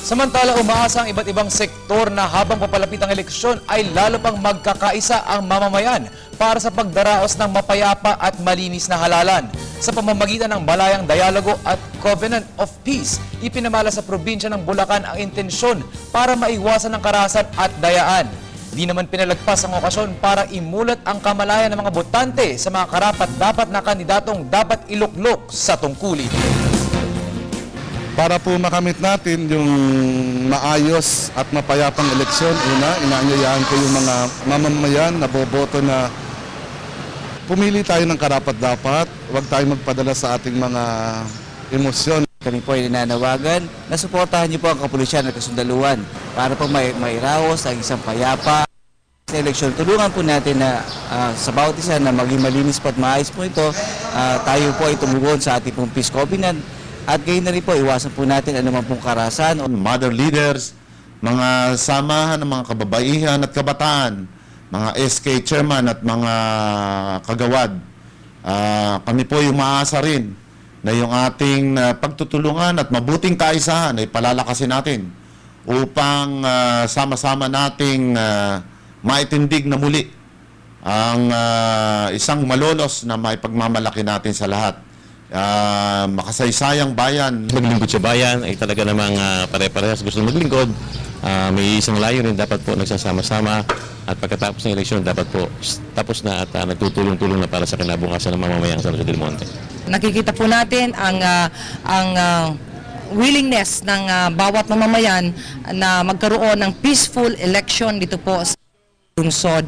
Samantala, umaasa ang iba't ibang sektor na habang papalapit ang eleksyon ay lalo pang magkakaisa ang mamamayan para sa pagdaraos ng mapayapa at malinis na halalan. Sa pamamagitan ng Balayang Dialogo at Covenant of Peace, ipinamala sa probinsya ng Bulacan ang intensyon para maiwasan ang karahasan at dayaan. Di naman pinalagpas ang okasyon para imulat ang kamalayan ng mga botante sa mga karapat-dapat na kandidatong dapat iluklok sa tungkulin. Para po makamit natin yung maayos at mapayapang eleksyon, inaanyayahan ko yung mga mamamayan na boboto na pumili tayo ng karapat-dapat, huwag tayo magpadala sa ating mga emosyon. Kami po ay nananawagan na suportahan niyo po ang kapulisyan at kasundaluhan para po may raos ang isang payapa sa eleksyon. Tulungan po natin na sa bawat isa na maging malinis po at maayos po ito, tayo po ay tumugon sa ating pong peace covenant. At gayon na rin po, iwasan po natin anuman pong karahasan. Mother leaders, mga samahan ng mga kababaihan at kabataan, mga SK chairman at mga kagawad, kami po yung maasa rin na yung ating pagtutulungan at mabuting kaisahan ay palalakasin natin upang sama-sama nating maitindig na muli ang isang malolos na maipagmamalaki natin sa lahat. Makasaysayang bayan. Maglingkod sa bayan ay talaga namang pare-parehas gusto maglingkod. May isang layo rin, dapat po nagsasama-sama at pagkatapos ng eleksyon dapat po tapos na at nagtutulong-tulong na para sa kinabukasan ng mamamayang San Jose del Monte. Nakikita po natin ang willingness ng bawat mamamayan na magkaroon ng peaceful election dito po sa lungsod.